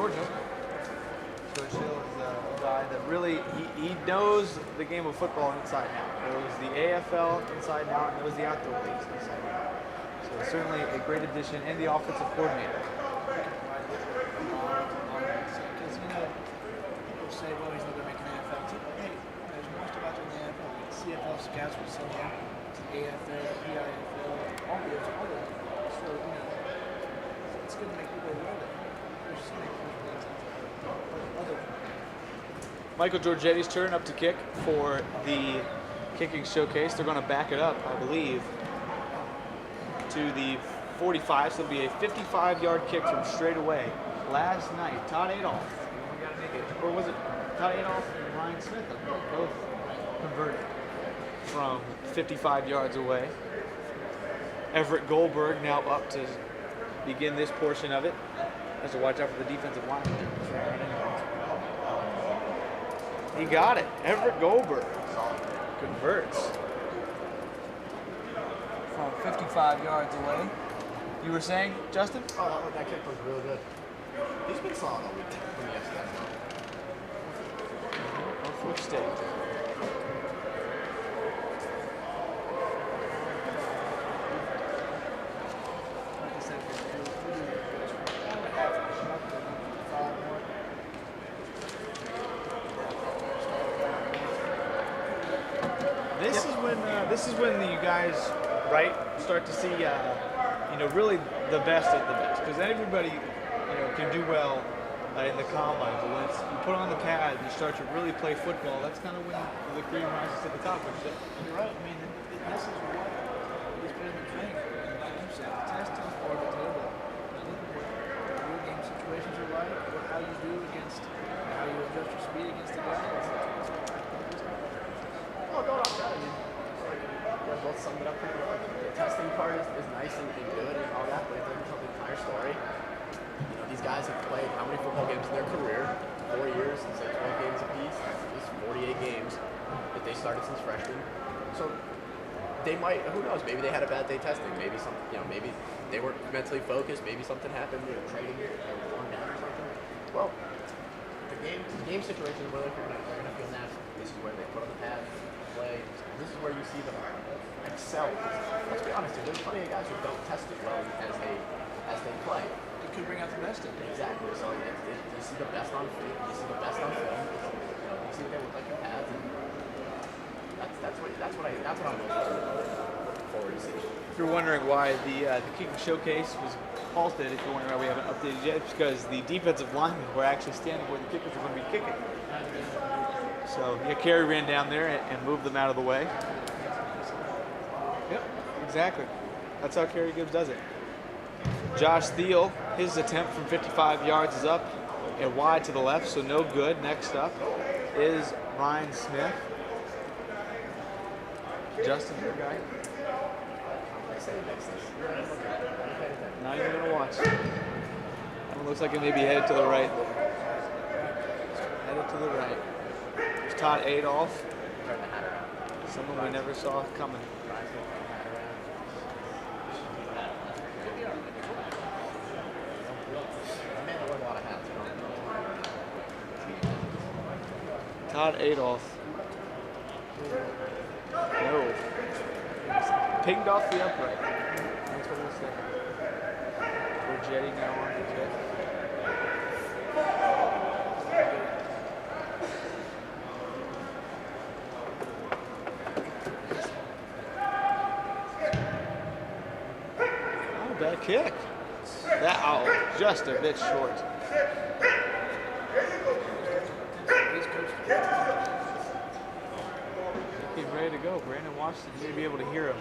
Georgia. Coach Hill is a guy that really, he knows the game of football inside and out. Knows the AFL inside and out, and knows the outdoor leagues inside and out. So certainly a great addition, and the offensive coordinator. Because, people say, well, he's not going to make an AFL team. Hey, there's more stuff out there in the AFL. CFL scouts will send him to AFL, PIFL, all the So, it's good to make people aware that there's so many things out there. Michael Giorgetti's turn up to kick for the kicking showcase. They're going to back it up, I believe, to the 45. So it'll be a 55-yard kick from straight away. Last night, Todd Adolph, or was it Todd Adolph and Ryan Smith? Both converted from 55 yards away. Everett Goldberg now up to begin this portion of it. Has to watch out for the defensive line. He got it. Everett Goldberg converts from 55 yards away. You were saying, Justin? Oh, that kick was really good. He's been solid all week from yesterday. Norfolk State. This is when you guys, right, start to see, really the best of the best. Because everybody, can do well in the combine. But when you put on the pad and you start to really play football, that's kind of when the cream rises to the top. You're right. I mean, this is what he's put in the training. Like you said, testing is part of the table. Look at what real game situations are like, how you do against, how you adjust your speed against the guys. Oh, no, I mean, you both summed it up pretty well. The testing part is nice and good and all that, but it doesn't tell the entire story. These guys have played how many football games in their career? 4 years, say 12 games apiece. That's at least 48 games that they started since freshmen. So they might, who knows? Maybe they had a bad day testing. Maybe maybe they weren't mentally focused. Maybe something happened. Training or worn down or something. Well, the game situation is where they're gonna feel natural. This is where they put on the pad, play. This is where you see them excel. Let's be honest here. There's plenty of guys who don't test as well as they play. It could bring out the best in it. Exactly. So you see the best on film. You see the best on film. You see what they look like in pads. And that's what I'm looking forward to see. If you're wondering why the kicking showcase was halted, if you're wondering why we haven't updated yet, it's because the defensive linemen were actually standing where the kickers were going to be kicking. So Kerry ran down there and moved them out of the way. Yep, exactly. That's how Kerry Gibbs does it. Josh Thiel, his attempt from 55 yards is up and wide to the left, so no good. Next up is Ryan Smith. Justin, your guy. Not even going to watch. It looks like it may be headed to the right. Headed to the right. There's Todd Adolph. Someone we never saw coming. Todd Adolph. No. Pinged off the upright. That's what we'll say. Jetty now on the jet. Not a bad kick. Just a bit short. He's ready to go. Brandon Washington, you may be able to hear him.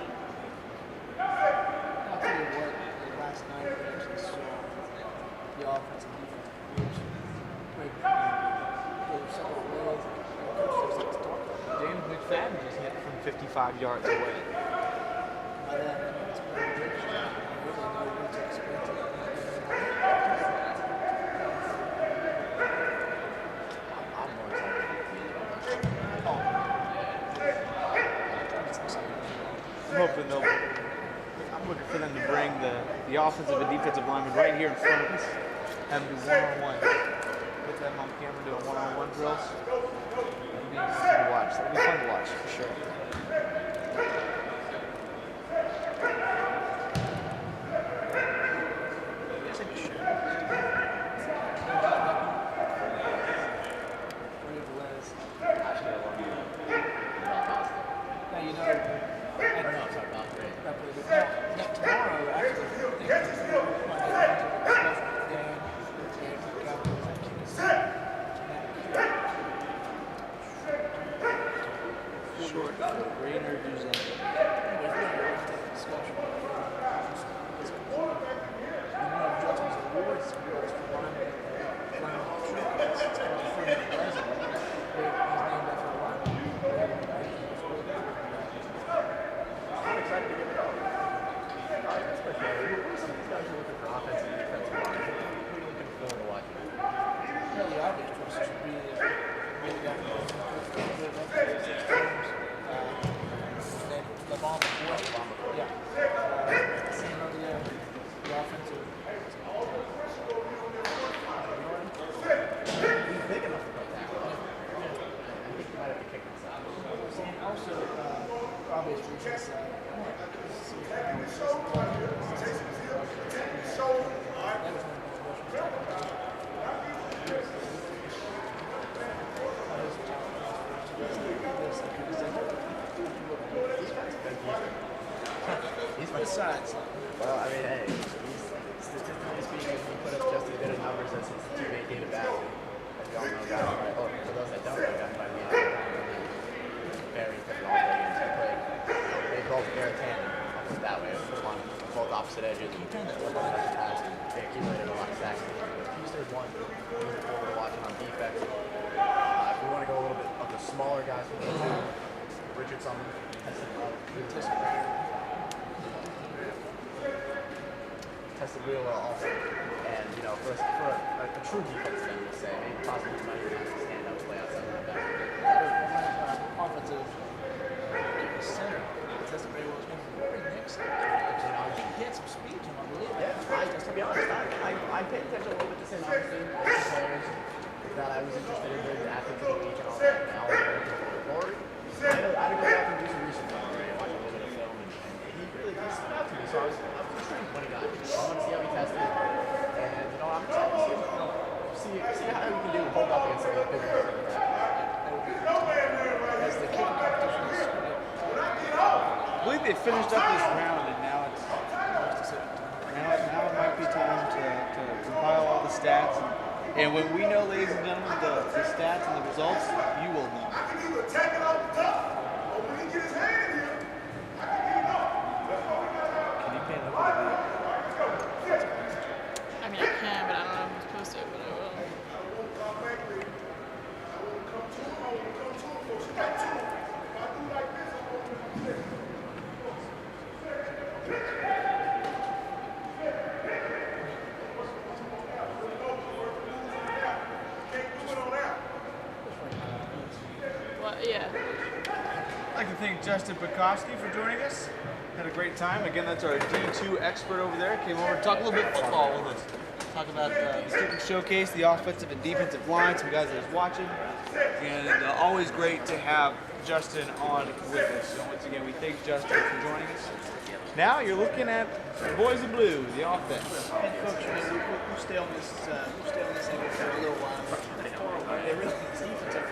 I'll tell you what, last night we actually saw the offense and defense groups. James McFadden just hit from 55 yards away. By that, it's been a good shot. I really know what to expect. I'm more excited. I'm hoping I'm looking for them to bring the offensive and defensive linemen right here in front of us. Have them do one-on-one. Get them on camera doing one-on-one drills. That'll be interesting to watch. That'll be fun to watch for sure. Yes, I should. Now you know. Tomorrow, actually, Short, great interviews on I'm excited to give it up. That's my favorite. Who are some of these guys who are looking for offensive and defensive line? Who are you looking forward to watching? really obvious choices would be the guy who goes into the good 6 games. Then LeVon McCoy. Yeah. Same over there. The offensive. He's big enough to play that way. I think he might have to kick this out. And also, obvious reasons. He's my Besides, Well, I mean, hey, he's statistically speaking, he put up just as good as numbers as his teammate David Bassett. As we all know, got him by, oh, for those that don't know, got him by me. Very good all day. They both very tandem, I'll put it that way. Put them on both opposite edges. He turned that one on the pass. They accumulated a lot of sacks. He's their one. We're looking forward to watching on defense. If we want to go a little bit of the smaller guys from the two, Richardson tested real well also. And, you know, for a true defense then, we'll say, maybe possibly might even have to stand up play outside of the back. offensive center. That's very well. Next, he had some speed to him, I believe. Yeah, to be honest, I paid attention a little bit to St. Augustine as the players that I was interested in, the athletes of the week and all that. Now, Lori, I had to go back and do some research on Lori and watch a little bit of film, and he really stood out to me. So I was intrigued when he got it. I want to see how he tested, and you know, I'm excited to see how he can do hold up against some of the bigger guys like that. As the kicking competition is I believe they finished up this round, and now it might be time to compile all the stats. And when we know, ladies and gentlemen, the stats and the results, you will know. Can you paint up what it is? I mean, I can, but I don't know if I'm supposed to, but I will. Well, yeah. I'd like to thank Justin Bukowski for joining us. Had a great time. Again, that's our D2 expert over there. Came over to talk a little bit football with us. Talk about the kicking showcase, the offensive and defensive line, some guys that was watching. And always great to have Justin on with us. So once again, we thank Justin for joining us. Now you're looking at the Boys in Blue, the offense. head coach. We'll stay on this. Angle for a little while. They really it's defensive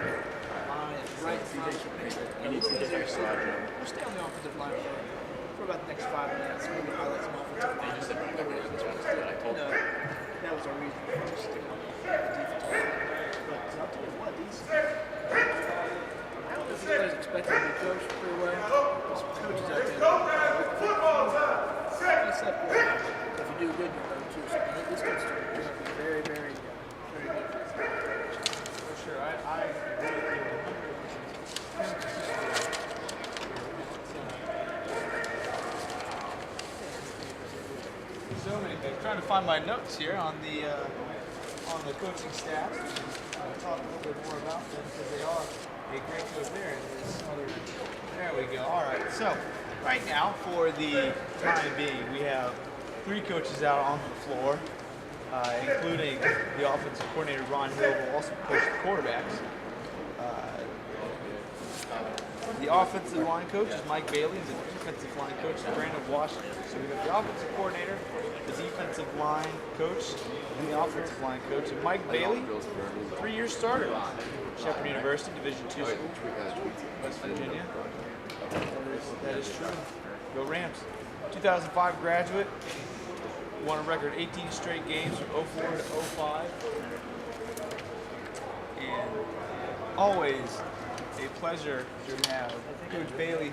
line right in front. We'll stay on the offensive line for about the next 5 minutes. Maybe highlight some offensive line. Just said right there, that's what I said. I told No, that was our reason. Just stick on the defensive line. But I'll tell you what, these. I don't think these guys expected to be coached pretty well. There's some coaches out there. If you do good, you're going to. So this coach is going to be very, very, very good. For sure. I agree with you. So many things. Trying to find my notes here on the coaching staff. Talk a little bit more about them because they are a great coach there. There we go. All right. So right now, for the time being, we have 3 coaches out on the floor. including the offensive coordinator Ron Hill, who also coached the quarterbacks. The offensive line coach is Mike Bailey, and the defensive line coach is Brandon Washington. So we got the offensive coordinator, the defensive line coach, and the offensive line coach. And Mike Bailey, 3-year starter, Shepherd University, Division II school, West Virginia. That is true. Go Rams. 2005 graduate, won a record 18 straight games from 04 to 05. And always a pleasure to have Coach Bailey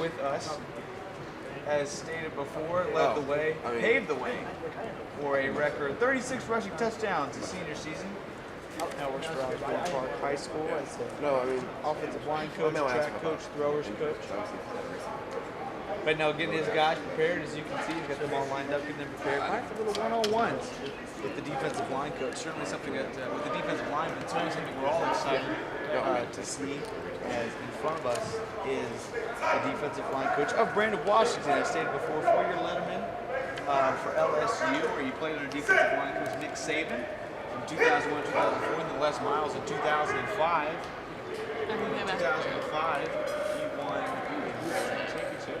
with us. As stated before, led the way, paved the way for a record 36 rushing touchdowns his senior season. Now works for Osborne Park High School as the offensive line coach, track coach, throwers coach. But now getting his guys prepared, as you can see, he's got them all lined up, getting them prepared. Might have a little one-on-ones with the defensive line coach. Certainly something that, with the defensive lineman, certainly something we're all excited to see. As in front of us is the defensive line coach of Brandon Washington. I stated before, 4-year letterman for LSU, where he played under defensive line coach Nick Saban from 2001 to 2004, and then Les Miles in 2005. In 2005, he won a championship.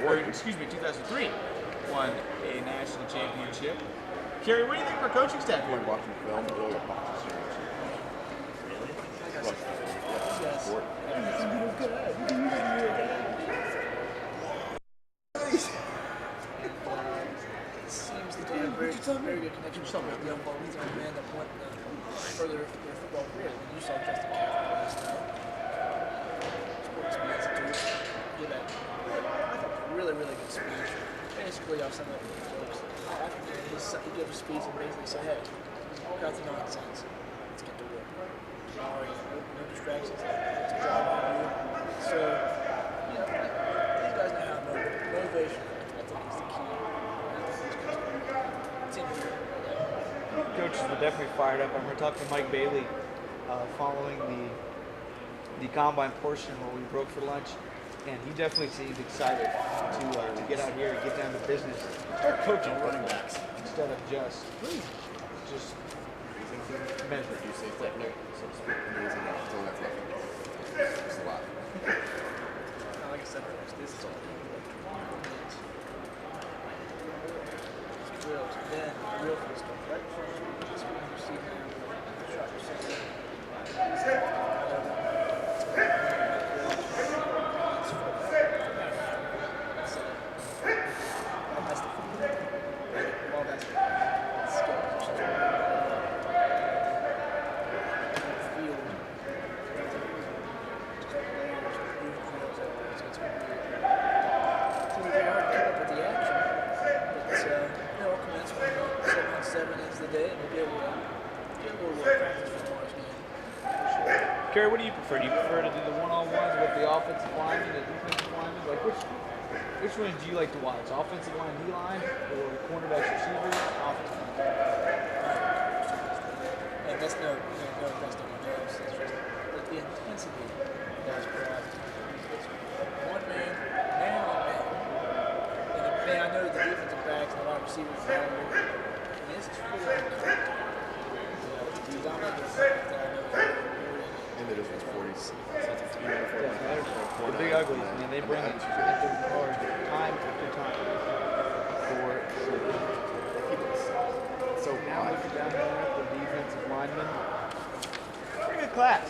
Or, excuse me, 2003, won a national championship. Kerry, what do you think of our coaching staff here? Watching film, really boxing. Seems to be a very good connection with the young man that went further their football career. You saw Justin Sports Institute. Did a really good speech. Basically, off some of the jokes. He gave a speech and basically said, "Hey, cut the nonsense. Let's get to work. No distractions. It's a job on you." So, you know, these guys know how to motivation. I think is the key. Coaches were definitely fired up. I'm going to talk to Mike Bailey following the combine portion where we broke for lunch, and he definitely seemed excited to get out here and get down to business, start coaching running backs instead of just measuring. You say technique, so to speak, amazing. So that's nothing. It's a lot. Like I said, this is all drills, then real fun stuff, right from this one you see now, shot yourself. Kerry, what do you prefer? Do you prefer to do the one-on-ones with the offensive linemen and the defensive linemen? Like which ones do you like to watch? Offensive line, D-line, or cornerbacks, receivers? Offensive line. And that's no offense to my nerves. It's just like the intensity that's brought. One man on man. And the man, I know the defensive backs and the wide receivers are all over. And this is full of these I'm like the that I know. And it is 40s. The big uglies, man, they bring it hard time after time. So now looking down there at the defensive linemen, pretty good class.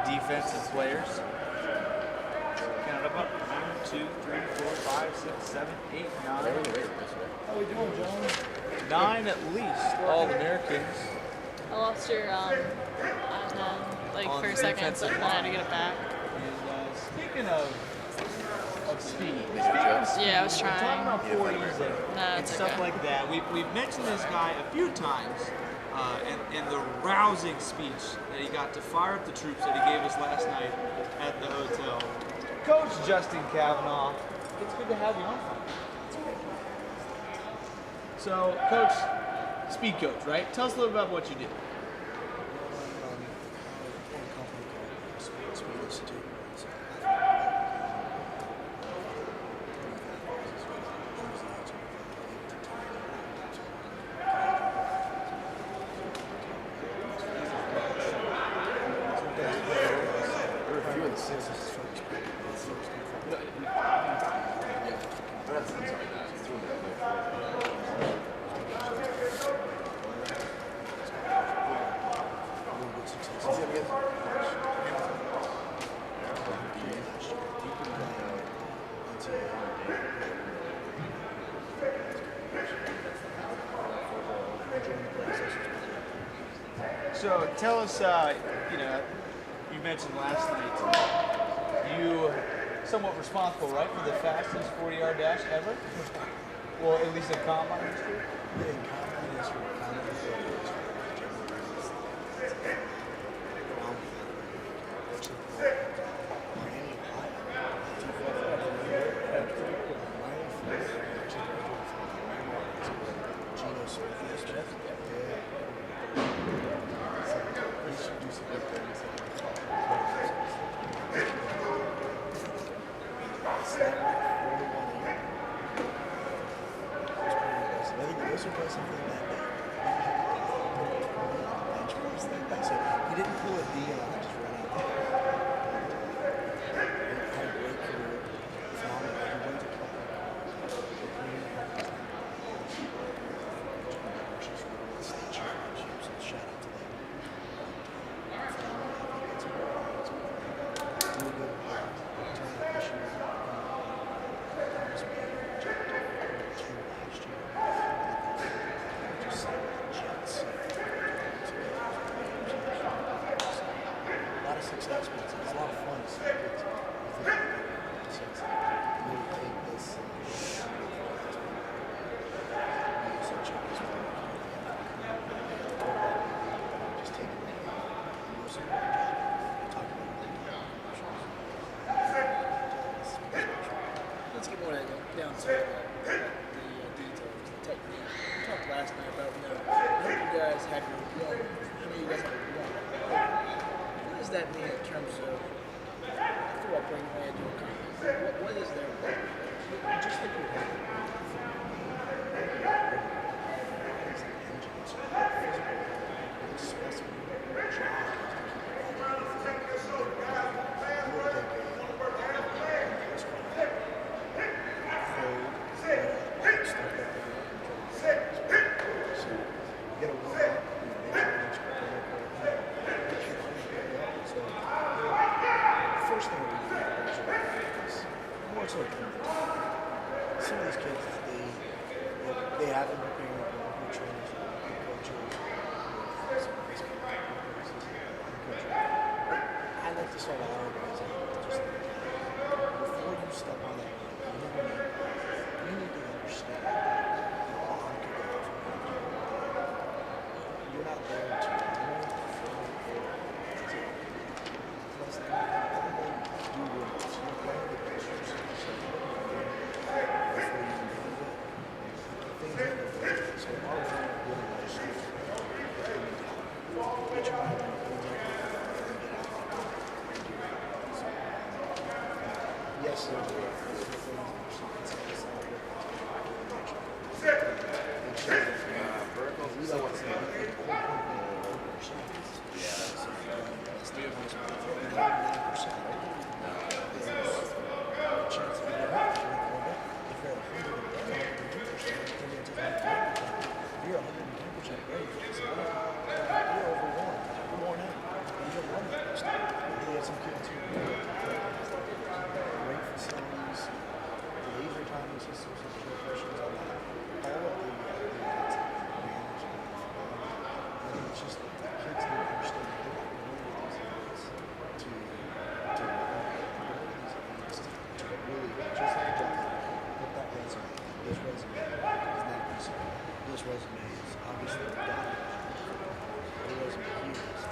Defensive players. Count them up. 1, 2, 3, 4, 5, 6, 7, 8, 9. How we doing, John? 9 at least All-Americans. I lost your On for a second, so I had to get it back. And speaking of speed, Yeah, I was talking trying. about 40s and it's stuff okay. like that. We've mentioned this guy a few times, and the rousing speech that he got to fire up the troops that he gave us last night at the hotel. Coach Justin Kavanaugh, it's good to have you on. So, Coach, speed coach, right? Tell us a little about what you do. This is his first pick. His first pick. I'm sorry, that's through there. Really good success. He's gonna get So tell us, you know, you mentioned last night you somewhat responsible, right, for the fastest 40-yard dash ever? Well, at least in combine history. Yeah, in combine history, he didn't pull a D on it, just ran out there. Had a great career. Phenomenal. He went to state championships, so shout out to them. Really good tournament this year. Thomas May jumped last year. Just Jets. A lot of success, but it's a lot of fun to see kids. Really take this just take it. Let's get more down to the details, the technique. We talked last night about, I hope you guys have your one. I know you guys have your one. What does that mean in terms of football playing way into a company? What is their role? Just like we have first thing we do is more so some of these kids, they have been preparing with good trainers, good coaches, some of these coaches. I like to start all our guys out just before you step on that line, you need to understand how arm can go off. You're not there to learn plus everybody do what you're playing with pictures. So before you can do it, things that are good. So our role really was to get your mind on things like that and get out there. So, yes, there's a lot of things that are something we like to say, this resume is obviously the resume here is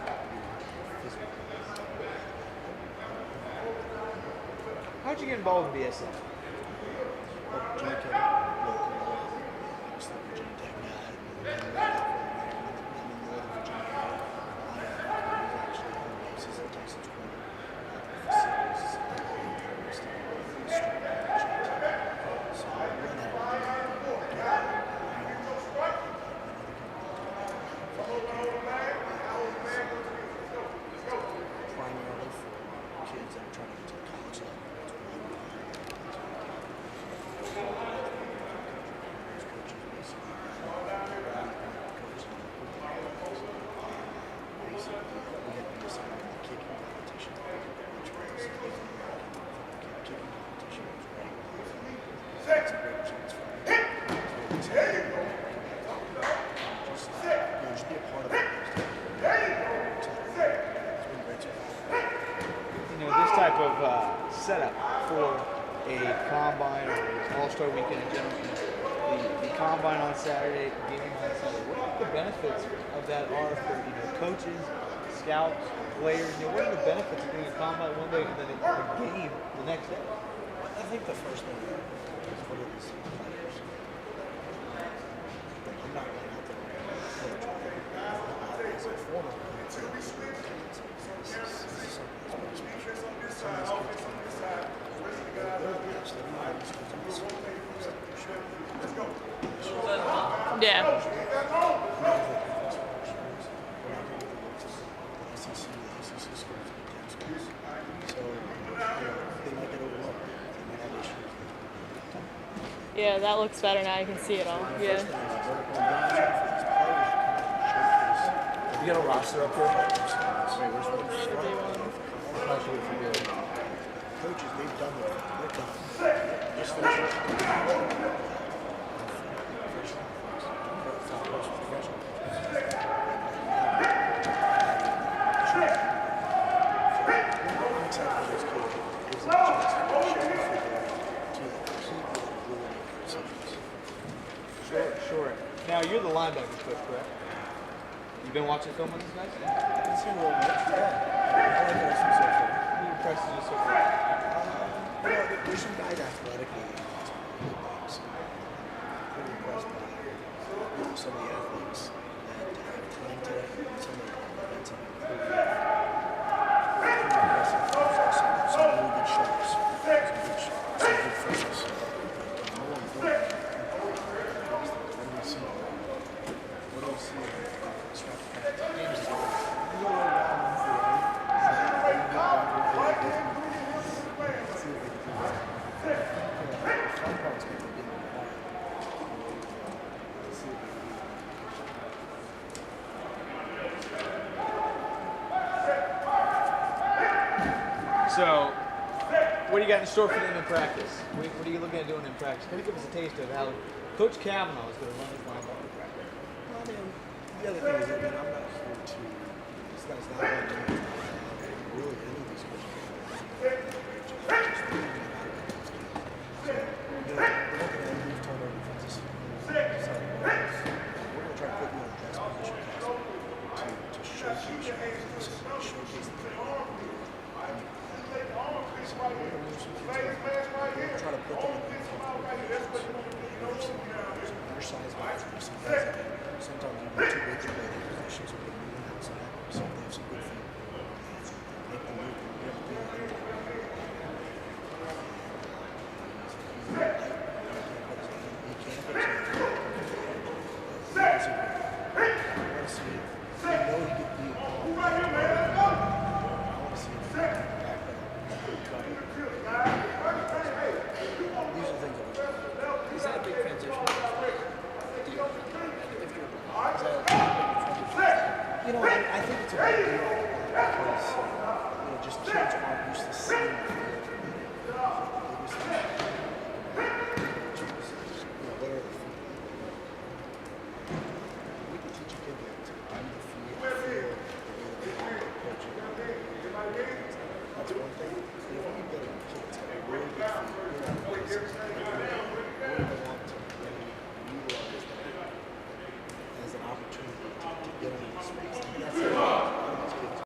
physical. How'd you get involved in BSN? Well, Jimmy Kelly, local, obviously Virginia Tech guy, and I'm in Northern Virginia area. I was actually home bases in Texas Corner, facilities, so I run that primarily for kids that are trying to type of setup for a combine or an all-star weekend in general. The combine on Saturday, game on Sunday. What do you think the benefits of that are for coaches, scouts, players? What are the benefits of doing a combine one day and then a game the next day? I think the first thing is what it is for players. I'm not going out there as a former player. This is something that's very special. Some of these kids Yeah. Yeah, that looks better now. You can see it all. Yeah. You got a roster up there? Should be one. Coaches, they've done it. They're done. Just finish it. Sure. Now you're the linebackers coach, correct? You've been watching film on these guys? It's a little bit. I like what I see so far. Who impresses you so far? There's some guys athletically. Pretty impressed by some of the athletes that have playing today. Some of the events have been pretty impressive. There's also some really good shots. Some good focus. More important, what do we see in this games? So, what do you got in store for them in practice? What are you looking at doing in practice? Can you give us a taste of how Coach Kavanaugh is going to run his linebacker practice? Well, I mean, the other thing is, I'm not here to, this guy's not going to really any of these coaches. We're not going to improve turnover defenses. We're going to try to put you in the best position possible to showcase your position, to showcase the player. So we're going to move some kids around. We're going to try to put them in the comfortable positions. There's some undersized guys, there's some guys that sometimes even too big to play their positions, so we're moving outside. So they have some good feet. They can move from here to there. Is that a big transition? If you're is that a big transition? I think it's a big deal because just kids aren't used to seeing